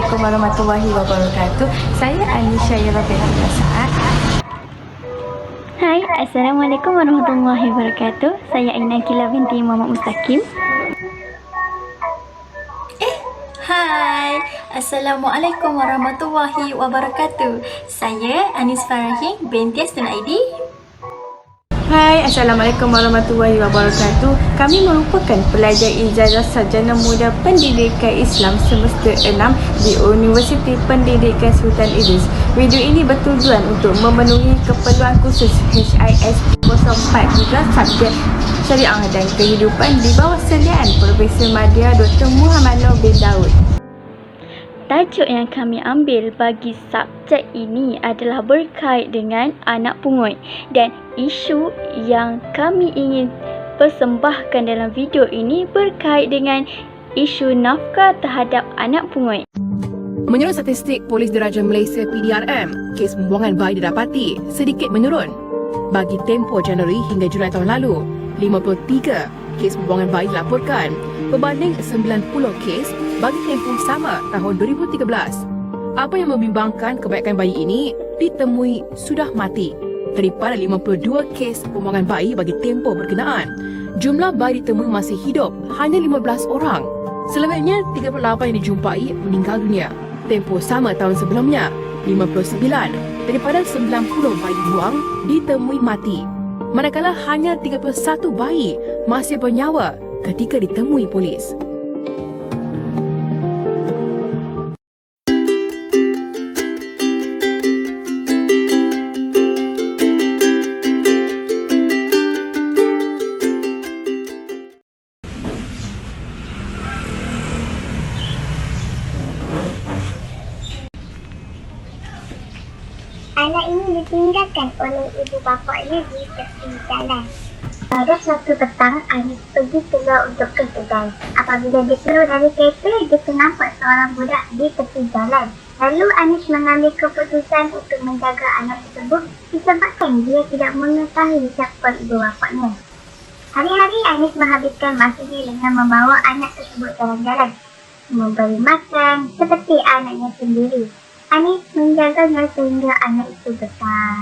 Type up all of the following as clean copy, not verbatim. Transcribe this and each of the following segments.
Assalamualaikum warahmatullahi wabarakatuh. Saya Anisha Yarabetul Saad. Hai, Assalamualaikum warahmatullahi wabarakatuh. Saya Aina Kila binti Muhammad Mustaqim. Hai, Assalamualaikum warahmatullahi wabarakatuh. Saya Anis Farahin binti Aston ID. Hai, Assalamualaikum warahmatullahi wabarakatuh. Kami merupakan pelajar ijazah sarjana muda Pendidikan Islam semester 6 di Universiti Pendidikan Sultan Idris. Video ini bertujuan untuk memenuhi keperluan khusus HIS 04 juga subjek Syariah dan Kehidupan di bawah seliaan Profesor Madya Dr. Muhammad Nur bin Daud. Tajuk yang kami ambil bagi subjek ini adalah berkait dengan anak pungut, dan isu yang kami ingin persembahkan dalam video ini berkait dengan isu nafkah terhadap anak pungut. Menurut statistik Polis Diraja Malaysia PDRM, kes pembuangan bayi didapati sedikit menurun. Bagi tempoh Januari hingga Julai tahun lalu, 53 kes pembuangan bayi dilaporkan berbanding 90 kes bagi tempoh sama tahun 2013. Apa yang membimbangkan, kebanyakan bayi ini ditemui sudah mati. Daripada 52 kes pembuangan bayi bagi tempoh berkenaan, jumlah bayi ditemui masih hidup hanya 15 orang. Selebihnya 38 yang dijumpai meninggal dunia. Tempoh sama tahun sebelumnya, 59 daripada 90 bayi dibuang ditemui mati. Manakala hanya 31 bayi masih bernyawa ketika ditemui polis. Anak ini ditinggalkan oleh ibu bapanya di tepi jalan. Pada suatu petang, Anis pergi keluar untuk ke kedai. Apabila dia keluar dari kereta, dia ternampak seorang budak di tepi jalan. Lalu Anis mengambil keputusan untuk menjaga anak tersebut disebabkan dia tidak mengetahui siapa ibu bapanya. Hari-hari Anis menghabiskan masanya dengan membawa anak tersebut jalan-jalan, memberi makan seperti anaknya sendiri. Anis menjaganya sehingga anak itu besar.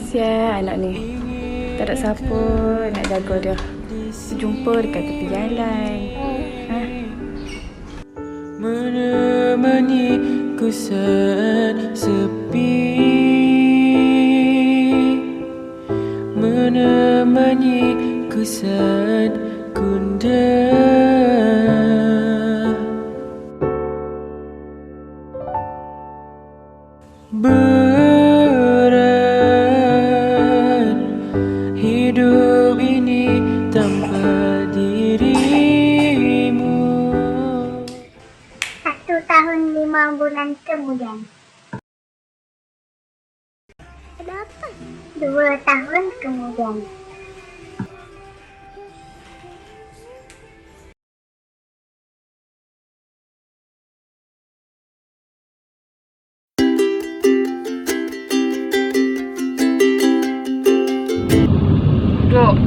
Sial anak ni. Tak ada siapa nak jaga dia. Jumpa dekat tepi jalan. Menemani ku saat sepi, menemani ku saat gundah, berat hidup ini tanpa dirimu. 1 tahun 5 bulan kemudian. Ada apa? 2 tahun kemudian. Duduk.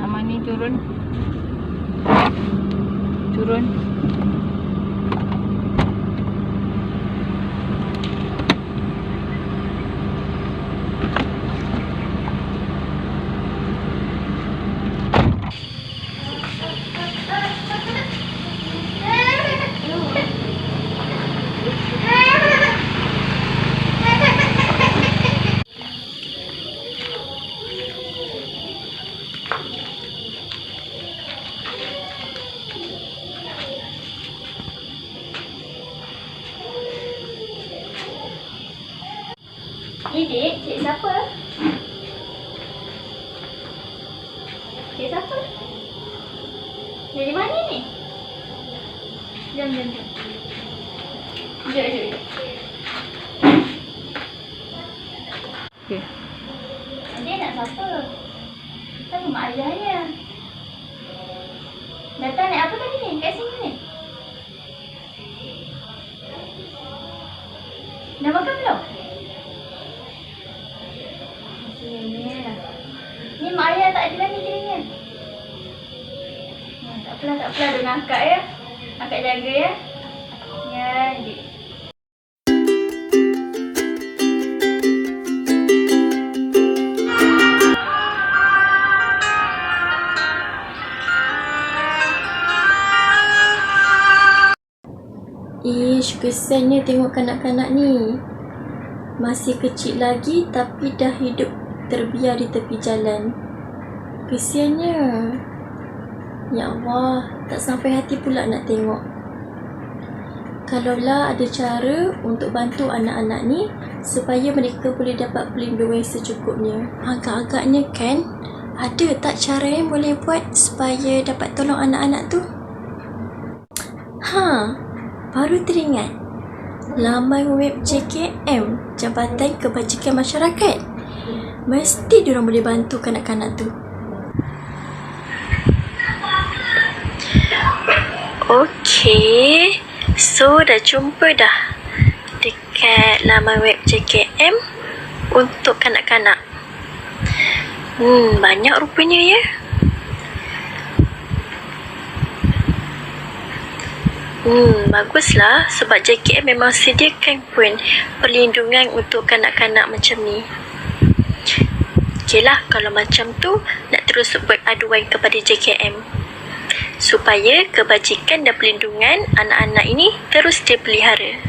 Amani turun. Turun. Dek, cik siapa? Cik siapa? Dari mana ni? Jom. Jom. Okey. Dia nak siapa? Kita rumah ayahnya. Datang naik apa tadi? Kat sini ni? Dah makan belum? Ni mak ayah tak ada lagi kirinya. Tak apalah dengan akak ya. Akak jaga ya. Ya, adik. Kesiannya tengok kanak-kanak ni. Masih kecil lagi tapi dah hidup terbiar di tepi jalan. Kesiannya. Ya Allah, tak sampai hati pula nak tengok. Kalaulah ada cara untuk bantu anak-anak ni supaya mereka boleh dapat perlindungan secukupnya. Agak-agaknya kan, ada tak cara yang boleh buat supaya dapat tolong anak-anak tu? Baru teringat. Laman web JKM, Jabatan Kebajikan Masyarakat. Mesti diorang boleh bantu kanak-kanak tu. Okey, so dah jumpa dah dekat laman web JKM untuk kanak-kanak. Banyak rupanya ya. Baguslah sebab JKM memang sediakan pun perlindungan untuk kanak-kanak macam ni. Okeylah, kalau macam tu nak terus buat aduan kepada JKM supaya kebajikan dan perlindungan anak-anak ini terus dipelihara.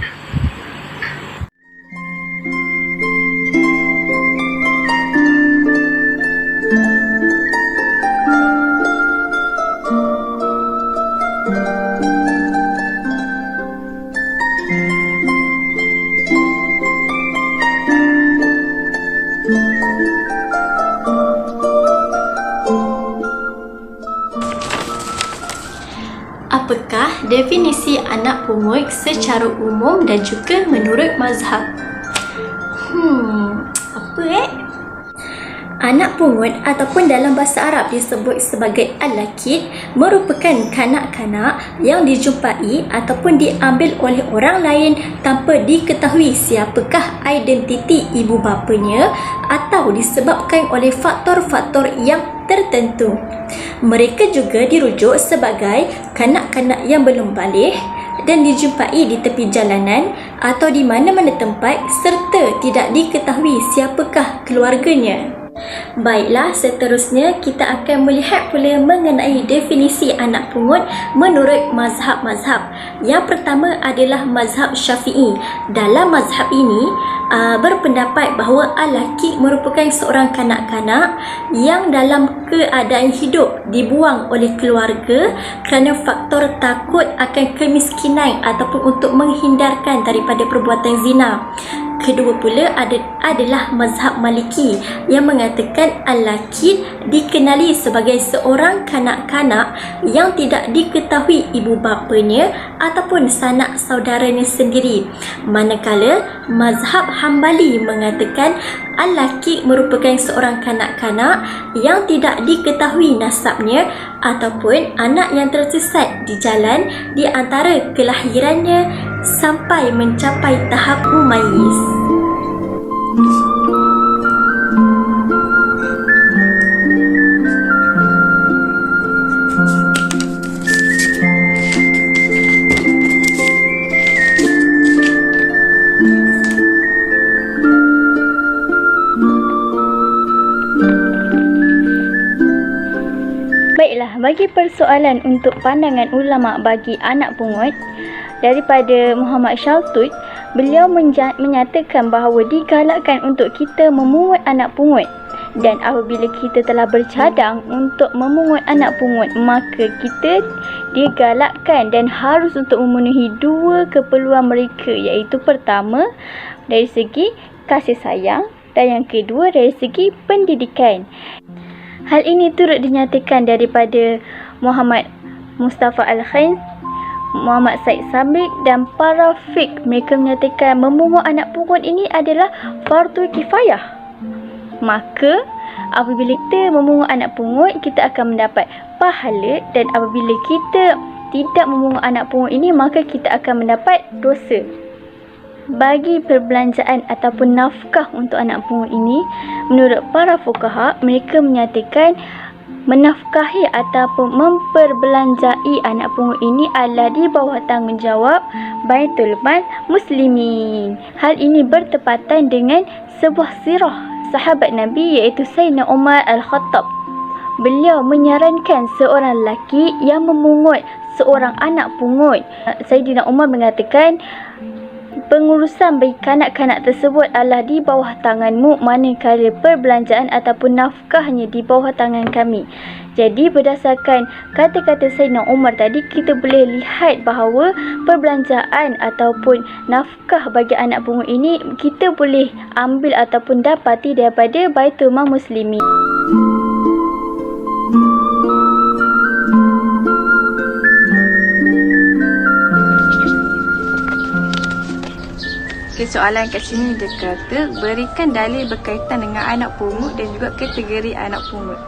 Apakah definisi anak pungut secara umum dan juga menurut mazhab? Apa Anak pungut ataupun dalam bahasa Arab disebut sebagai al-lakid merupakan kanak-kanak yang dijumpai ataupun diambil oleh orang lain tanpa diketahui siapakah identiti ibu bapanya atau disebabkan oleh faktor-faktor yang tertentu. Mereka juga dirujuk sebagai kanak-kanak yang belum baligh dan dijumpai di tepi jalanan atau di mana-mana tempat serta tidak diketahui siapakah keluarganya. Baiklah, seterusnya kita akan melihat pula mengenai definisi anak pungut menurut mazhab-mazhab. Yang pertama adalah mazhab Syafi'i. Dalam mazhab ini berpendapat bahawa al-lakid merupakan seorang kanak-kanak yang dalam keadaan hidup dibuang oleh keluarga kerana faktor takut akan kemiskinan ataupun untuk menghindarkan daripada perbuatan zina. Kedua pula adalah mazhab Maliki yang mengatakan al-lakid dikenali sebagai seorang kanak-kanak yang tidak diketahui ibu bapanya ataupun sanak saudaranya sendiri. Manakala mazhab Hambali mengatakan al-lakid merupakan seorang kanak-kanak yang tidak diketahui nasabnya ataupun anak yang tersesat di jalan di antara kelahirannya sampai mencapai tahap mumayyiz. Baiklah, bagi persoalan untuk pandangan ulama bagi anak pungut daripada Muhammad Shaltut, beliau menyatakan bahawa digalakkan untuk kita memungut anak pungut, dan apabila kita telah bercadang untuk memungut anak pungut, maka kita digalakkan dan harus untuk memenuhi dua keperluan mereka, iaitu pertama dari segi kasih sayang dan yang kedua dari segi pendidikan. Hal ini turut dinyatakan daripada Muhammad Mustafa Al-Khains, Muhammad Said Sabiq dan para fiqh. Mereka menyatakan memungut anak pungut ini adalah fardu kifayah. Maka apabila kita memungut anak pungut, kita akan mendapat pahala, dan apabila kita tidak memungut anak pungut ini, maka kita akan mendapat dosa. bagi perbelanjaan ataupun nafkah untuk anak pungut ini, menurut para fuqaha, mereka menyatakan menafkahi ataupun memperbelanjai anak pungut ini adalah di bawah tanggungjawab Baitul Mal Muslimin. Hal ini bertepatan dengan sebuah sirah sahabat Nabi iaitu Sayyidina Umar Al-Khattab. Beliau menyarankan seorang lelaki yang memungut seorang anak pungut. Sayyidina Umar mengatakan, pengurusan bagi kanak-kanak tersebut adalah di bawah tanganmu, manakala perbelanjaan ataupun nafkahnya di bawah tangan kami. Jadi berdasarkan kata-kata Sayyidina Umar tadi, kita boleh lihat bahawa perbelanjaan ataupun nafkah bagi anak pungut ini kita boleh ambil ataupun dapati daripada Baitul Mal Muslimin. Okay, soalan kat sini dia kata berikan dalil berkaitan dengan anak pungut dan juga kategori anak pungut.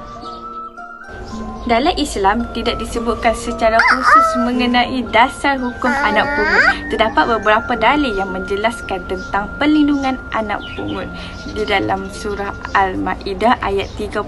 Dalam Islam tidak disebutkan secara khusus mengenai dasar hukum anak pungut. Terdapat beberapa dalil yang menjelaskan tentang perlindungan anak pungut di dalam surah Al-Maidah ayat 32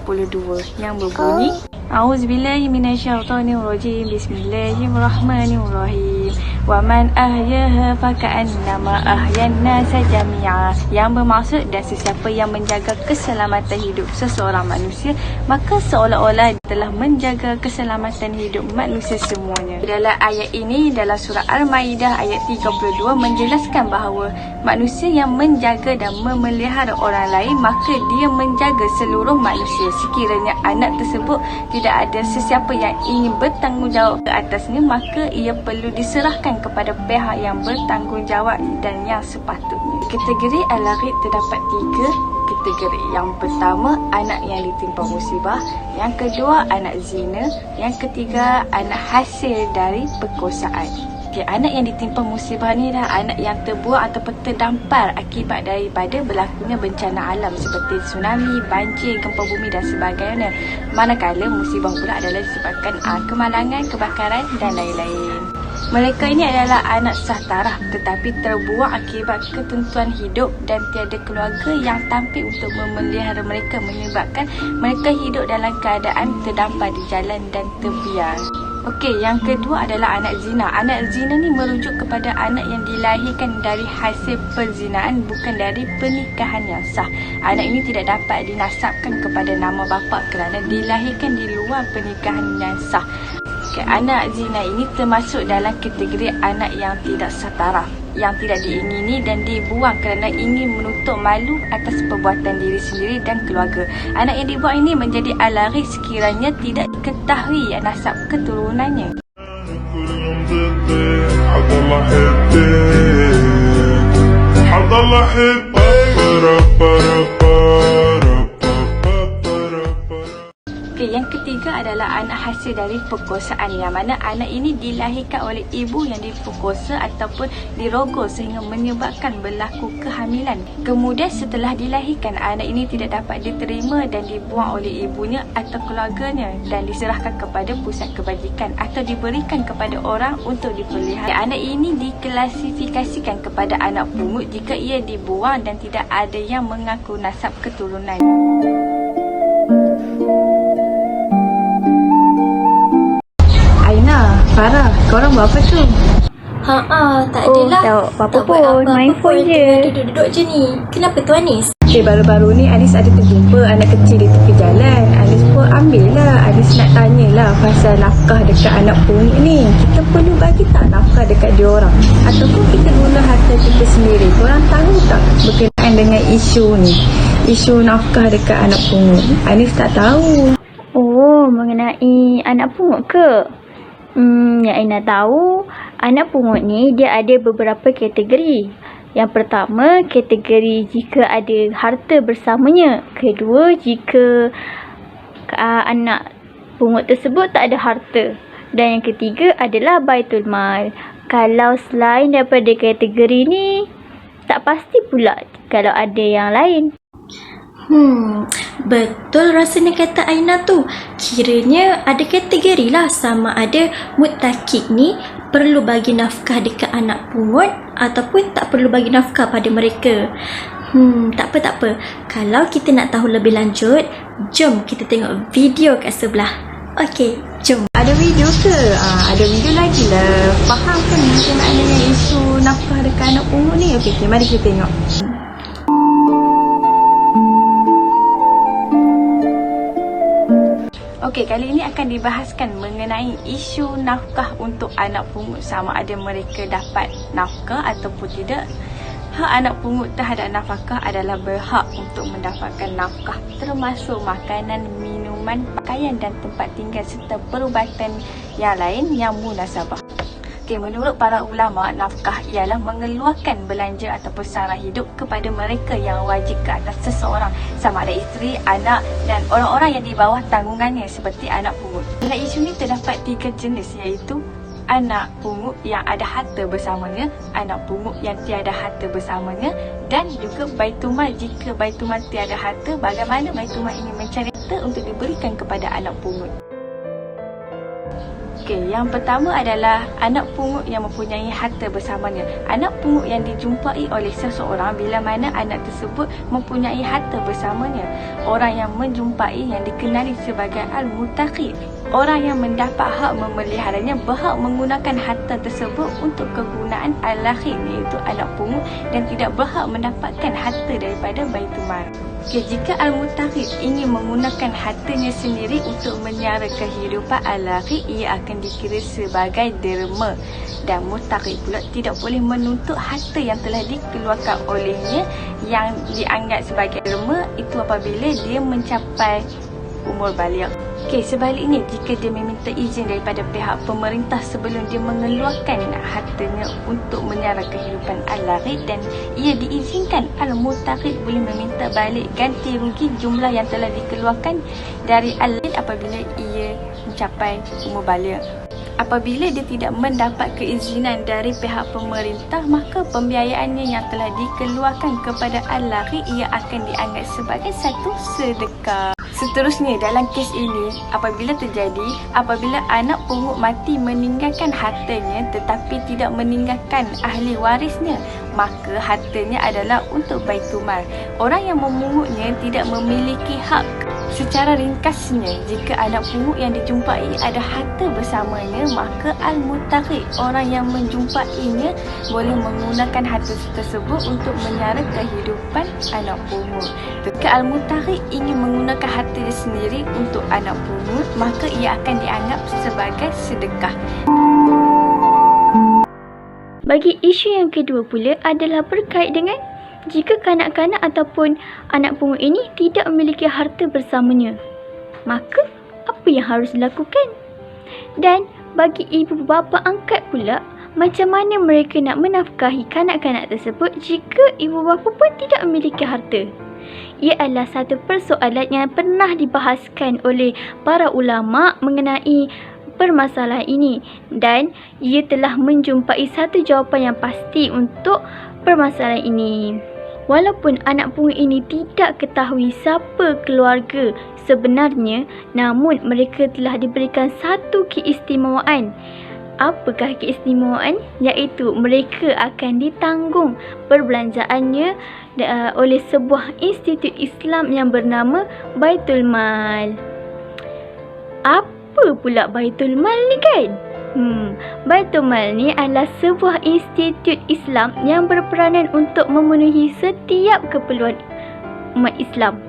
yang berbunyi, A'udzubillahi minasyaitonirrajim. Bismillahirrahmanirrahim. Wa man ahyaha faka'annama ahyan nasa jami'a. Yang bermaksud, dan sesiapa yang menjaga keselamatan hidup seseorang manusia, maka seolah-olah telah menjaga keselamatan hidup manusia semuanya. Dalam ayat ini, dalam surah Al-Maidah ayat 32 menjelaskan bahawa manusia yang menjaga dan memelihara orang lain, maka dia menjaga seluruh manusia. Sekiranya anak tersebut tidak ada sesiapa yang ingin bertanggungjawab ke atasnya, maka ia perlu diserahkan kepada pihak yang bertanggungjawab dan yang sepatutnya. Kategori al-ghaib terdapat 3 kategori. Yang pertama, anak yang ditimpa musibah. Yang kedua, anak zina. Yang ketiga, anak hasil dari perkosaan. Okay, anak yang ditimpa musibah ni dah anak yang terbuang ataupun terdampar akibat daripada berlakunya bencana alam seperti tsunami, banjir, gempa bumi dan sebagainya. Manakala musibah pula adalah disebabkan kemalangan, kebakaran dan lain-lain. Mereka ini adalah anak sah taraf tetapi terbuang akibat ketentuan hidup dan tiada keluarga yang tampil untuk memelihara mereka, menyebabkan mereka hidup dalam keadaan terdampar di jalan dan terbiar. Okey, yang kedua adalah anak zina. Anak zina ni merujuk kepada anak yang dilahirkan dari hasil perzinaan, bukan dari pernikahan yang sah. Anak ini tidak dapat dinasabkan kepada nama bapa kerana dilahirkan di luar pernikahan yang sah. Okay, anak zina ini termasuk dalam kategori anak yang tidak sah taraf, yang tidak diingini dan dibuang kerana ingin menutup malu atas perbuatan diri sendiri dan keluarga. Anak yang dibuang ini menjadi al-ghaib sekiranya tidak diketahui nasab keturunannya. Yang ketiga adalah anak hasil dari perkosaan, yang mana anak ini dilahirkan oleh ibu yang diperkosa ataupun dirogol sehingga menyebabkan berlaku kehamilan. Kemudian setelah dilahirkan, anak ini tidak dapat diterima dan dibuang oleh ibunya atau keluarganya dan diserahkan kepada pusat kebajikan atau diberikan kepada orang untuk dipelihara. Anak ini diklasifikasikan kepada anak pungut jika ia dibuang dan tidak ada yang mengaku nasab keturunan. Farah, korang buat apa tu? Tak adalah. tak buat apa-apa pun, main phone je. Duduk-duduk je ni. Kenapa tu Anis? Okay, baru-baru ni Anis ada terjumpa anak kecil di tepi jalan. Anis pun ambil lah. Anis nak tanyalah pasal nafkah dekat anak pungut ni. Kita perlu bagi tak nafkah dekat dia orang? Ataupun kita guna harta kita sendiri? Korang tahu tak berkenaan dengan isu ni? Isu nafkah dekat anak pungut. Anis tak tahu. Oh, mengenai anak pungut ke? Yang Aina tahu, anak pungut ni dia ada beberapa kategori. Yang pertama, kategori jika ada harta bersamanya. Kedua, jika anak pungut tersebut tak ada harta. Dan yang ketiga adalah Baitul Mal. Kalau selain daripada kategori ni, tak pasti pula kalau ada yang lain. Betul rasanya kata Aina tu. Kiranya ada kategori lah, sama ada mutakid ni perlu bagi nafkah dekat anak pungut ataupun tak perlu bagi nafkah pada mereka? Tak apa. Kalau kita nak tahu lebih lanjut, jom kita tengok video kat sebelah. Okey, jom. Ada video ke? Ada video lagi lah. Faham kan berkenaan dengan isu nafkah dekat anak pungut ni? Okey, mari kita tengok. Okey, kali ini akan dibahaskan mengenai isu nafkah untuk anak pungut, sama ada mereka dapat nafkah ataupun tidak. Hak anak pungut terhadap nafkah adalah berhak untuk mendapatkan nafkah termasuk makanan, minuman, pakaian dan tempat tinggal serta perubatan yang lain yang munasabah. Menurut para ulama, nafkah ialah mengeluarkan belanja ataupun sara hidup kepada mereka yang wajib ke atas seseorang, sama ada isteri, anak dan orang-orang yang di bawah tanggungannya seperti anak pungut. Dalam isu ini terdapat 3 jenis, iaitu anak pungut yang ada harta bersamanya, anak pungut yang tiada harta bersamanya dan juga Baitumal. Jika Baitumal tiada harta, bagaimana Baitumal ini mencari harta untuk diberikan kepada anak pungut? Okey, yang pertama adalah anak pungut yang mempunyai harta bersamanya. Anak pungut yang dijumpai oleh seseorang bila mana anak tersebut mempunyai harta bersamanya. Orang yang menjumpai yang dikenali sebagai al-mutaqi. Orang yang mendapat hak memeliharanya berhak menggunakan harta tersebut untuk kegunaan al-akhir, iaitu anak pungut, dan tidak berhak mendapatkan harta daripada Baitumal. Jika al-mutaqid ingin menggunakan hartanya sendiri untuk menyara kehidupan al-akhir, ia akan dikira sebagai derma. Dan mutaqid pula tidak boleh menuntut harta yang telah dikeluarkan olehnya yang dianggap sebagai derma itu apabila dia mencapai umur baligh. Sebaliknya, jika dia meminta izin daripada pihak pemerintah sebelum dia mengeluarkan hartanya untuk menyara kehidupan al-akhir dan ia diizinkan, al-mutaqid boleh meminta balik ganti rugi jumlah yang telah dikeluarkan dari al-akhir apabila ia mencapai umur baligh. Apabila dia tidak mendapat keizinan dari pihak pemerintah, maka pembiayaannya yang telah dikeluarkan kepada al-akhir ia akan dianggap sebagai satu sedekah. Seterusnya, dalam kes ini, apabila anak pungut mati meninggalkan hartanya tetapi tidak meninggalkan ahli warisnya, maka hartanya adalah untuk Baitumal. Orang yang memungutnya tidak memiliki hak. Secara ringkasnya, jika anak pungut yang dijumpai ada harta bersamanya, maka al-mutaqid, orang yang menjumpainya, boleh menggunakan harta tersebut untuk menyara kehidupan anak pungut. Jika al-mutaqid ingin menggunakan hartanya sendiri untuk anak pungut, maka ia akan dianggap sebagai sedekah. Bagi isu yang kedua pula adalah berkait dengan jika kanak-kanak ataupun anak pungut ini tidak memiliki harta bersamanya, maka apa yang harus dilakukan? Dan bagi ibu bapa angkat pula, macam mana mereka nak menafkahi kanak-kanak tersebut jika ibu bapa pun tidak memiliki harta? Ia adalah satu persoalan yang pernah dibahaskan oleh para ulama mengenai permasalahan ini dan ia telah menjumpai satu jawapan yang pasti untuk permasalahan ini. Walaupun anak pungut ini tidak ketahui siapa keluarga sebenarnya, namun mereka telah diberikan satu keistimewaan. Apakah keistimewaan? Iaitu mereka akan ditanggung perbelanjaannya oleh sebuah institut Islam yang bernama Baitul Mal. Apa pula Baitul Mal ni kan? Baitul Mal ni adalah sebuah institut Islam yang berperanan untuk memenuhi setiap keperluan umat Islam.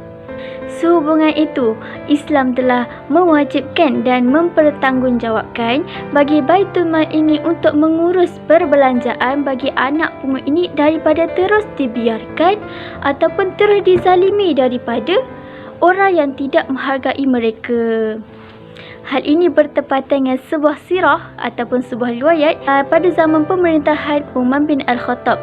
Sehubungan itu, Islam telah mewajibkan dan mempertanggungjawabkan bagi Baitul Mal ini untuk mengurus perbelanjaan bagi anak pungut ini daripada terus dibiarkan ataupun terus dizalimi daripada orang yang tidak menghargai mereka. Hal ini bertepatan dengan sebuah sirah ataupun sebuah riwayat pada zaman pemerintahan Umar bin Al-Khattab,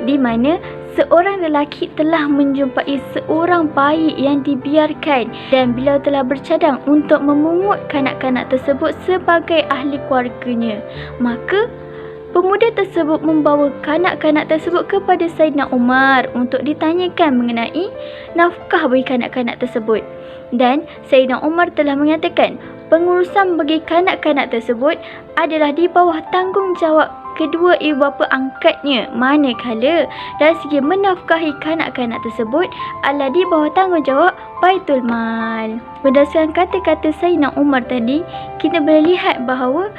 di mana seorang lelaki telah menjumpai seorang bayi yang dibiarkan dan beliau telah bercadang untuk memungut kanak-kanak tersebut sebagai ahli keluarganya. Maka pemuda tersebut membawa kanak-kanak tersebut kepada Saidina Umar untuk ditanyakan mengenai nafkah bagi kanak-kanak tersebut. Dan Saidina Umar telah mengatakan pengurusan bagi kanak-kanak tersebut adalah di bawah tanggungjawab kedua ibu bapa angkatnya, manakala dari segi menafkahi kanak-kanak tersebut adalah di bawah tanggungjawab Baitul Mal. Berdasarkan kata-kata Sayyidina Umar tadi, kita boleh lihat bahawa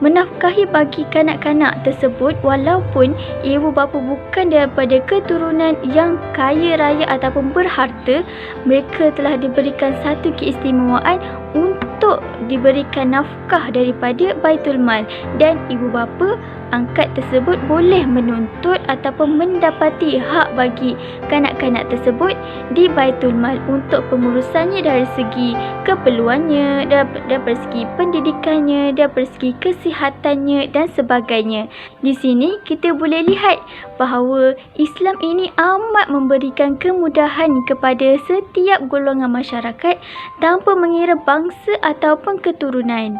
menafkahi bagi kanak-kanak tersebut walaupun ibu bapa bukan daripada keturunan yang kaya raya ataupun berharta, mereka telah diberikan satu keistimewaan untuk diberikan nafkah daripada Baitul Mal, dan ibu bapa angkat tersebut boleh menuntut ataupun mendapati hak bagi kanak-kanak tersebut di Baitul Mal untuk pengurusannya dari segi keperluannya, daripada segi pendidikannya, daripada segi kesihatannya dan sebagainya. Di sini kita boleh lihat bahawa Islam ini amat memberikan kemudahan kepada setiap golongan masyarakat tanpa mengira bangsa ataupun keturunan.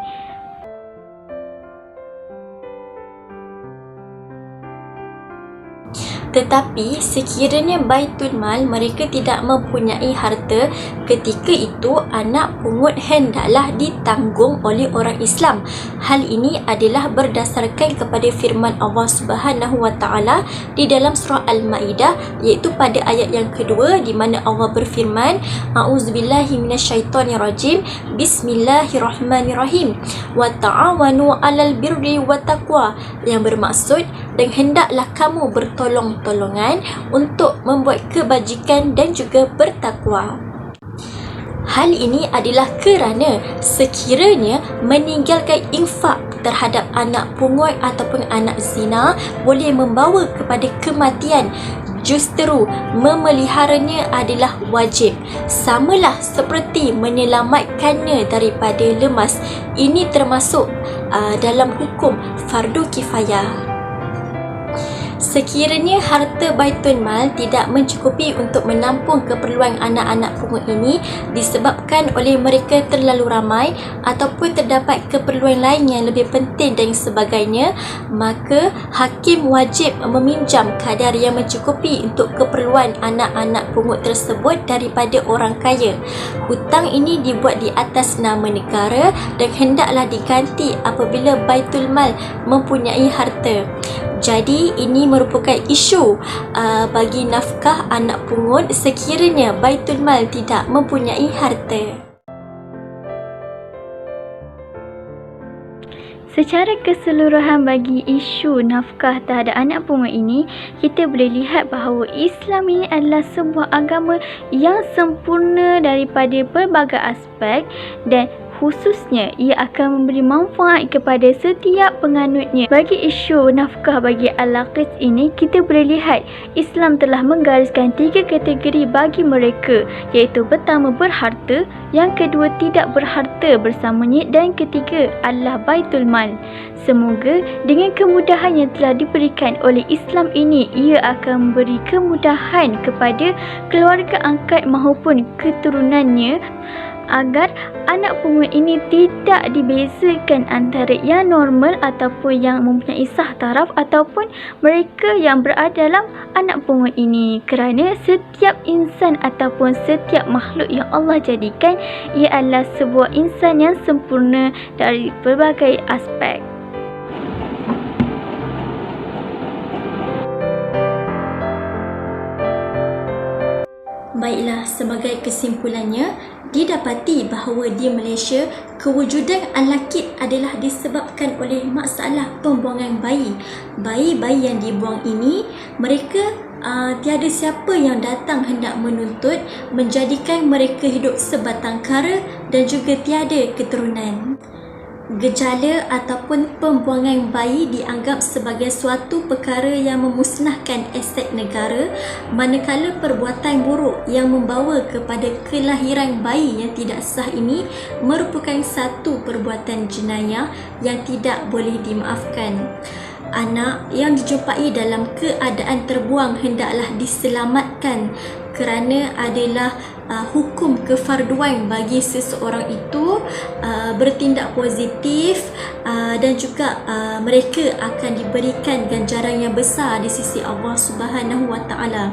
Tetapi sekiranya Baitul Mal mereka tidak mempunyai harta, ketika itu anak pungut hendaklah ditanggung oleh orang Islam. Hal ini adalah berdasarkan kepada firman Allah Subhanahu wa taala di dalam surah Al-Maidah, iaitu pada ayat yang kedua, di mana Allah berfirman, A'udzubillahi minasyaitonirrajim, Bismillahirrahmanirrahim, wa ta'awanu 'alal birri wa taqwa, yang bermaksud dan hendaklah kamu bertolong-tolongan untuk membuat kebajikan dan juga bertakwa. Hal ini adalah kerana sekiranya meninggalkan infak terhadap anak pungut ataupun anak zina boleh membawa kepada kematian, justru memeliharanya adalah wajib. Samalah seperti menyelamatkannya daripada lemas. Ini termasuk dalam hukum fardu kifayah. Sekiranya harta Baitul Mal tidak mencukupi untuk menampung keperluan anak-anak pungut ini disebabkan oleh mereka terlalu ramai ataupun terdapat keperluan lain yang lebih penting dan sebagainya, maka hakim wajib meminjam kadar yang mencukupi untuk keperluan anak-anak pungut tersebut daripada orang kaya. Hutang ini dibuat di atas nama negara dan hendaklah diganti apabila Baitul Mal mempunyai harta. Jadi ini merupakan isu bagi nafkah anak pungut sekiranya Baitul Mal tidak mempunyai harta. Secara keseluruhan bagi isu nafkah terhadap anak pungut ini, kita boleh lihat bahawa Islam ini adalah sebuah agama yang sempurna daripada pelbagai aspek, dan khususnya ia akan memberi manfaat kepada setiap penganutnya. Bagi isu nafkah bagi al-laqis ini, kita boleh lihat Islam telah menggariskan 3 kategori bagi mereka, iaitu pertama berharta, yang kedua tidak berharta bersamanya, dan ketiga adalah Baitul Mal. Semoga dengan kemudahan yang telah diberikan oleh Islam ini, ia akan memberi kemudahan kepada keluarga angkat maupun keturunannya agar anak pungut ini tidak dibezakan antara yang normal ataupun yang mempunyai sah taraf ataupun mereka yang berada dalam anak pungut ini, kerana setiap insan ataupun setiap makhluk yang Allah jadikan, ia adalah sebuah insan yang sempurna dari pelbagai aspek. Baiklah, sebagai kesimpulannya, didapati bahawa di Malaysia kewujudan al-laqit adalah disebabkan oleh masalah pembuangan bayi. Bayi-bayi yang dibuang ini, mereka tiada siapa yang datang hendak menuntut, menjadikan mereka hidup sebatang kara dan juga tiada keturunan. Gejala ataupun pembuangan bayi dianggap sebagai suatu perkara yang memusnahkan aset negara, manakala perbuatan buruk yang membawa kepada kelahiran bayi yang tidak sah ini merupakan satu perbuatan jenayah yang tidak boleh dimaafkan. Anak yang dijumpai dalam keadaan terbuang hendaklah diselamatkan, kerana adalah hukum kefarduan bagi seseorang itu bertindak positif dan juga mereka akan diberikan ganjaran yang besar di sisi Allah Subhanahu Wa Taala.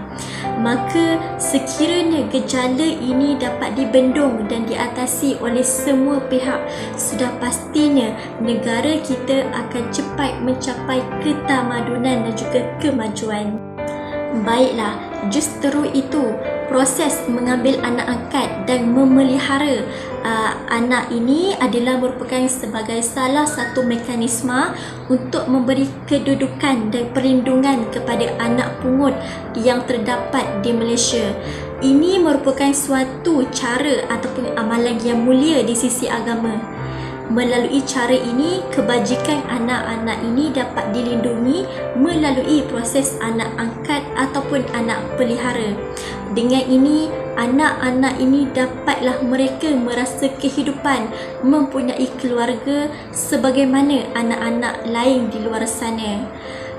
Maka sekiranya gejala ini dapat dibendung dan diatasi oleh semua pihak, sudah pastinya negara kita akan cepat mencapai ketamadunan dan juga kemajuan. Baiklah, justru itu proses mengambil anak angkat dan memelihara anak ini adalah merupakan sebagai salah satu mekanisme untuk memberi kedudukan dan perlindungan kepada anak pungut yang terdapat di Malaysia. Ini merupakan suatu cara ataupun amalan yang mulia di sisi agama. Melalui cara ini, kebajikan anak-anak ini dapat dilindungi melalui proses anak angkat ataupun anak pelihara. Dengan ini, anak-anak ini dapatlah mereka merasa kehidupan, mempunyai keluarga sebagaimana anak-anak lain di luar sana.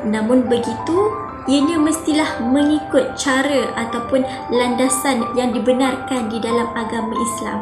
Namun begitu, ianya mestilah mengikut cara ataupun landasan yang dibenarkan di dalam agama Islam.